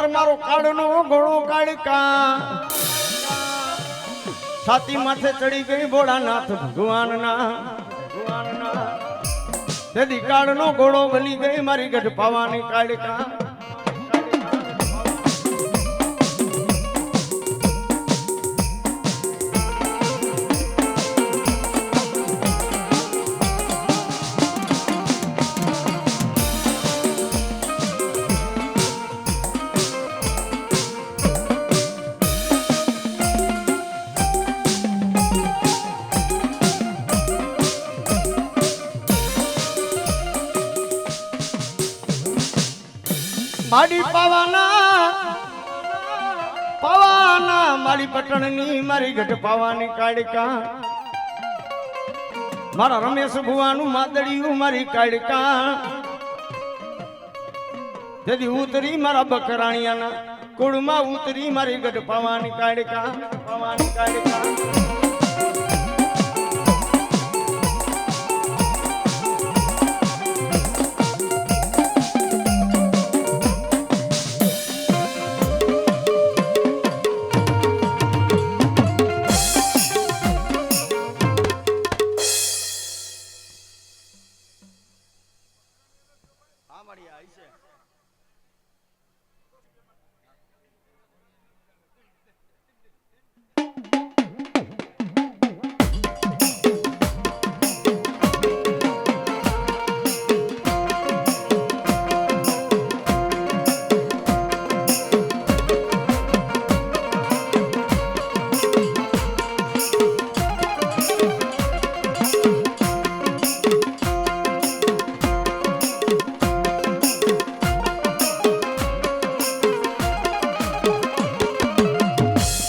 યાર મારો કાળનો ઘોડો કાળકા છાતી માથે ચડી ગઈ ભોળાનાથ ભગવાનના તેથી કાળનો ઘોડો બની ગઈ મારી ગઢ પાવાની કાળકા મારી પવાના મારી પટણની મારી ગઢ પાવાની કાળકા મારા રમેશ ભુવાનું માદડિયું મારી કાળકા તેથી ઉતરી મારા બકરાણિયાના કુળમાં ઉતરી મારી ગઢ પાવાની કાળકા પાવાની કાળકા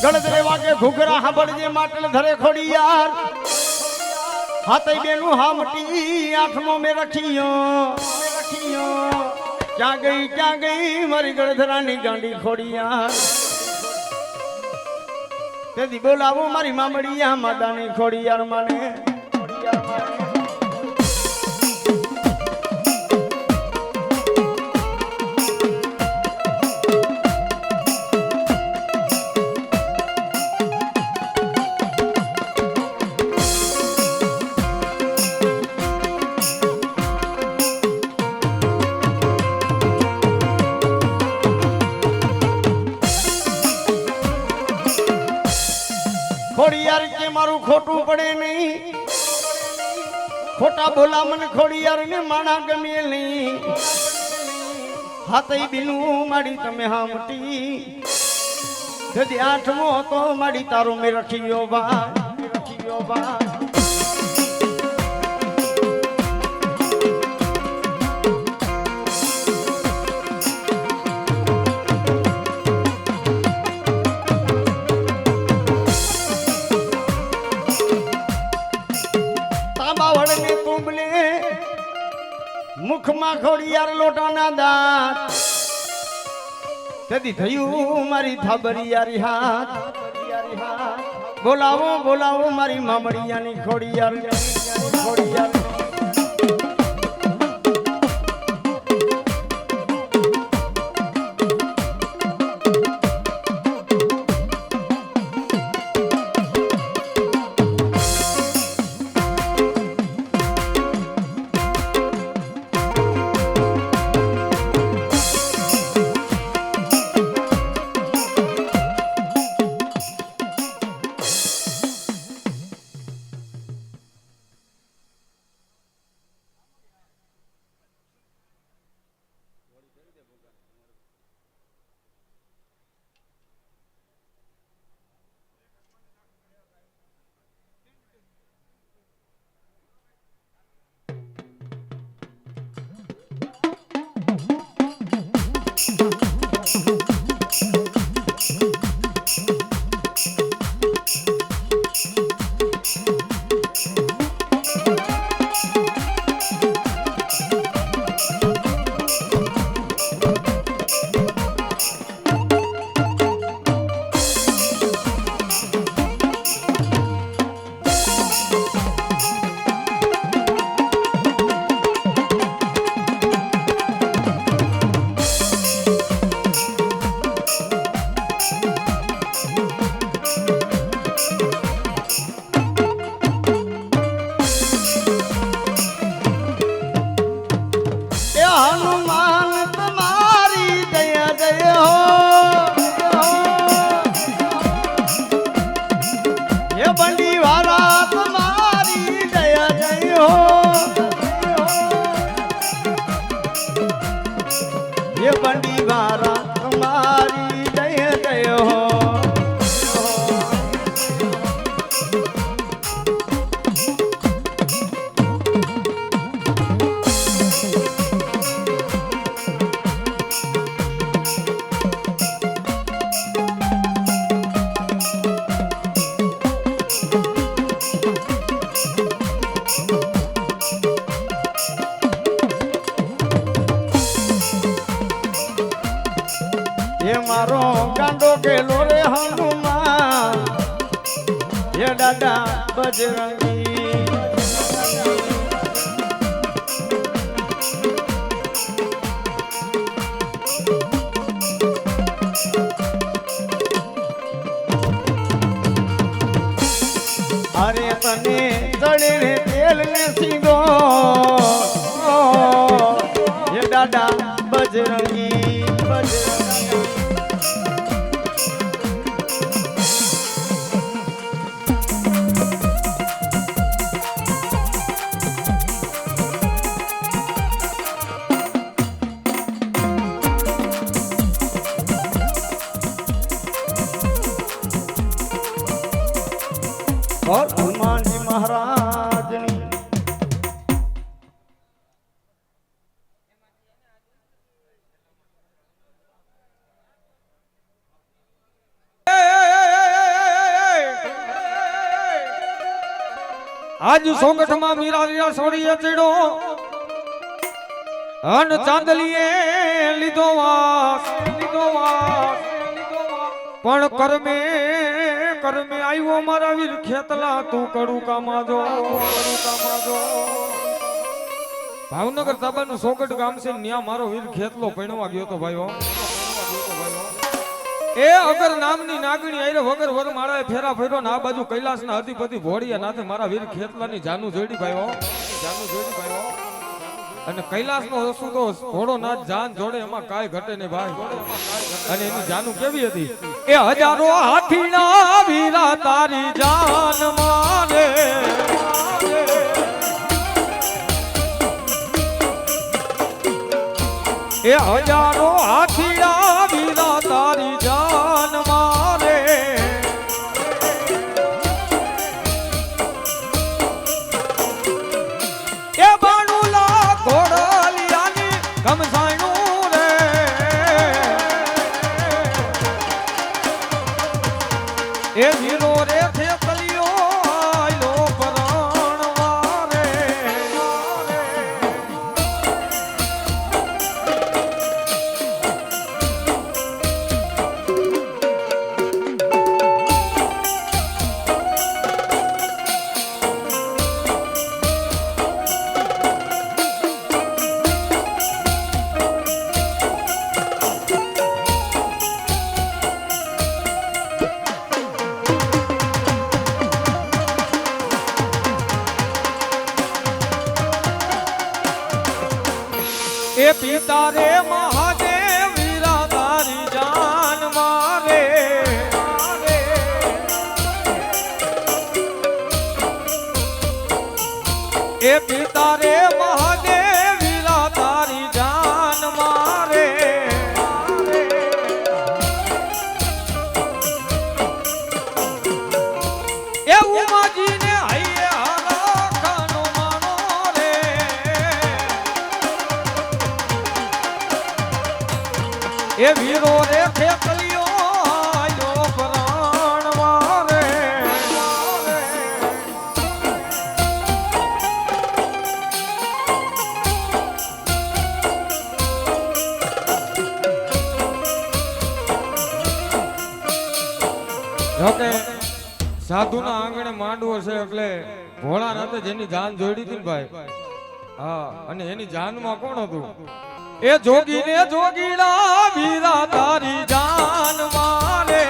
ગળદરે વાગે ઘુઘરા હાંભળજે માટલ ધરે ખોડિયાર હાથઈ બેનું હામટી આઠમો મે રખિયો ક્યાં ગઈ મારી ગળધરાની ગાંડી ખોડિયાર તેથી બોલાવો મારી મામડિયા માદાની ખોડિયાર માને ખોડિયાર કે મારું ખોટું પડે નહીં ખોટા બોલા મને ખોડિયાર ને માણા ગમે નહીં હાથઈ બીનું માડી તમે હામટી તેથી આઠમો હતો માડી તારો મેં રખિયો બા મુખમાં ખોડિયાર લોટાના દાંત તેથી થયું મારી થાબરિયારી હાથ બોલાવો મારી મામડિયાની ખોડિયાર મારો ગાંડો ગેલો રે હનુમાન હે દાદા બજરંગી અરે તને ચડે ને તેલ ને સીધો હે દાદા બજરંગી બજરંગી और हनुमान जी महाराज ने आज सोगठ में मीरा रीरा सोड़िए चढ़ो अन चांदलिए लीधो वास पण कर में आयो मारा वीर खेतला तू कड़ू का माजो भावनगर ताबानु सोगठ गाम से न्या मारो वीर खेतलो पणवा गयो तो भाईओ ए अगर नामनी नागणी आईरे वगर वर मारा फेरा फेरो ना बाजू कैलाश ना अधिपति भोड़िया नाथे मारा वीर खेतलानी जानू जोड़ी भाईओ અને કૈલાસ નો રસુ તો ઘોડો ના જાન જોડે એમાં કાય ઘટે ને ભાઈ અને એની જાનુ કેવી હતી એ હજારો હાથીના વીરા તારી જાન મારે એ હજારો હાથીના વીરા તારી જાન મારે એ એ વીરો રે થેતલિયો આયો પ્રાણ વારે એ પિતા રે મહાદેવ વીરા તારી જાન મારે એ પિતા રે મહાદેવ વીરા તારી જાન મારે એ ઉમાજી ને હૈયે હારા ખાનો માનો રે એ વીરો રે ખેતલિયો આયો પ્રાણ વારે જોકે સાધુના આંગણે માંડવો છે એટલે ભોળાનાથે જેની જાન જોડી હતી ને ભાઈ હા અને એની જાનમાં કોણ હતું એ જોગી ને જોગીડા વીરા તારી જાન મારે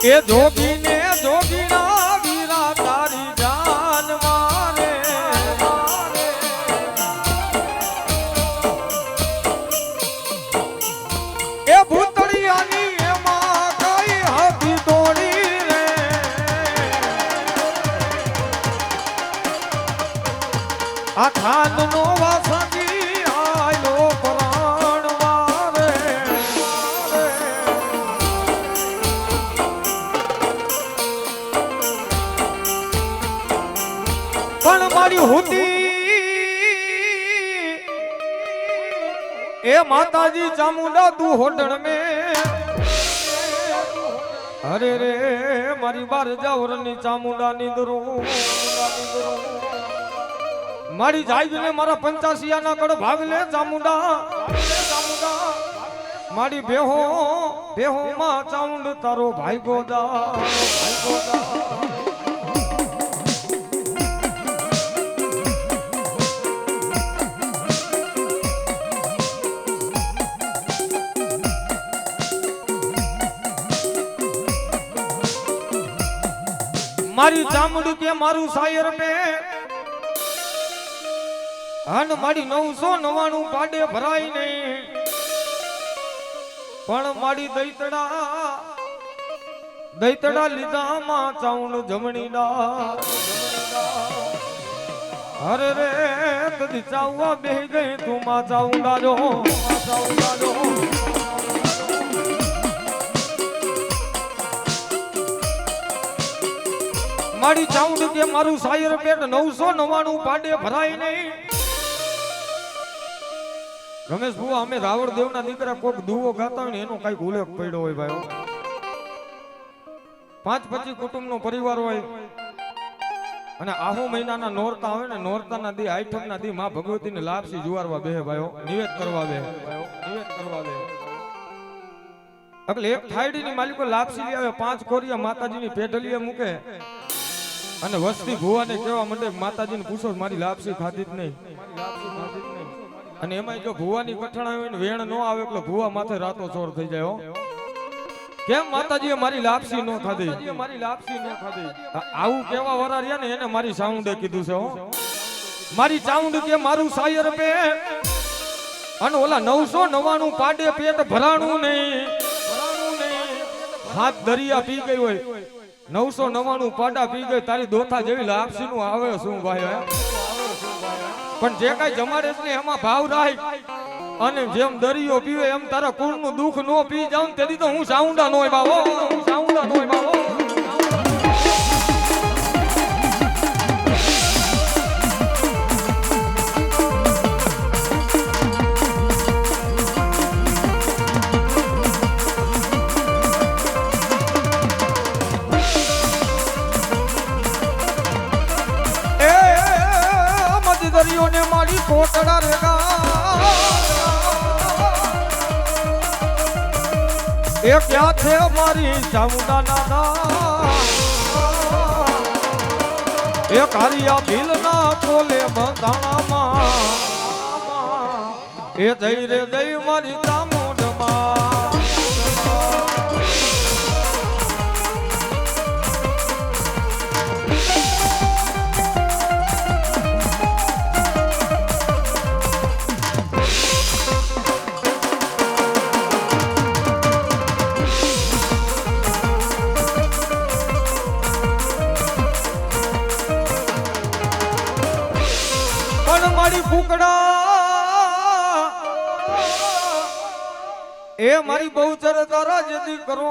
એ જોગી ને જોગીડા વીરા તારી જાન મારે એ ભૂતળિયાની એમાં કઈ હતી તોડી રે આ ખાન નો વાસંગી આયો પ્રાણ વારે પણ મારી હુતી એ માતાજી ચામુંડા તું હોટણ મે અરે રે મારી બાર જાવરની ચામુંડા ની દરું મારી જાગીને મારા પંચાસિયાના કડ ભાગ લે ચામુંડા મારી બેહો માં ચાઉંડ તારો ભાઈ ગોદા મારી ચામુંડ કે મારું શાયર બે હન મારી 999 પાડે ભરાય નહીં પણ મારી દૈતડા લીધા માં ચાઉંડ જમણીડા અરે રે કદી ચાવવા બેહી ગઈ તું માં ચાઉંડા જો મારી ચાઉંડ કે મારું શાયર પેટ 999 પાડે ભરાય નહીં રમેશ ભુવા અમે રાવણ દેવના દીકરા કોક દુવો ગાતા હોય ને એનો કઈક ઉલ્લેખ પડ્યો હોય ભાઈ 5-25 કુટુંબનો પરિવાર હોય અને આહો મહિનાના નોરતા આવે ને નોરતાના દી આઠમના દી માં ભગવતીને લાપસી જુવારવા બેહે ભાઈઓ નિવેદ કરવા બે એટલે એક થાળીની માલિકો લાપસી લઈ આવે 5 કોરિયા માતાજીની પેઢલીએ મૂકે અને વસ્તી ભુવાને કહેવા માંડે માતાજીને પૂછો મારી લાપસી ખાધી જ નહીં અને એમાં જો ભુવાની કઠણાઈ હોય ને વેણ ન આવે એટલે ભુવા માથે રાતો ચોર થઈ જાય હો કેમ માતાજીએ મારી લાપસી ન ખાધી આવું કેવા વરા રહ્યા ને એને મારી સાઉન્ડે કીધું છે હો મારી ચાઉંડ કે મારું શાયર બે અને ઓલા 999 પાડે પેટ ભરાણું નહીં હાથ દરિયા પી ગઈ હોય 999 પાડા પી ગઈ તારી દોથા જેવી લાપસી નું આવે શું ભાઈ પણ જે કઈ જમાડે છે એમાં ભાવ રાખ અને જેમ દરિયો પીવે એમ તારા કુળનું દુઃખ નો પી જાઉં તેથી તો હું સાઉન્ડા નોય બાવો દરિયોને મારી કોટડા રેગા એ ક્યાં છે મારી ચામુંડા નાના એ કારિયા ભીલના કોલે બંધાણામાં એ જઈ રે જઈ મારી ચામુંડમાં મારી ફૂકડા એ મારી બહુ ચર તારા જદી કરો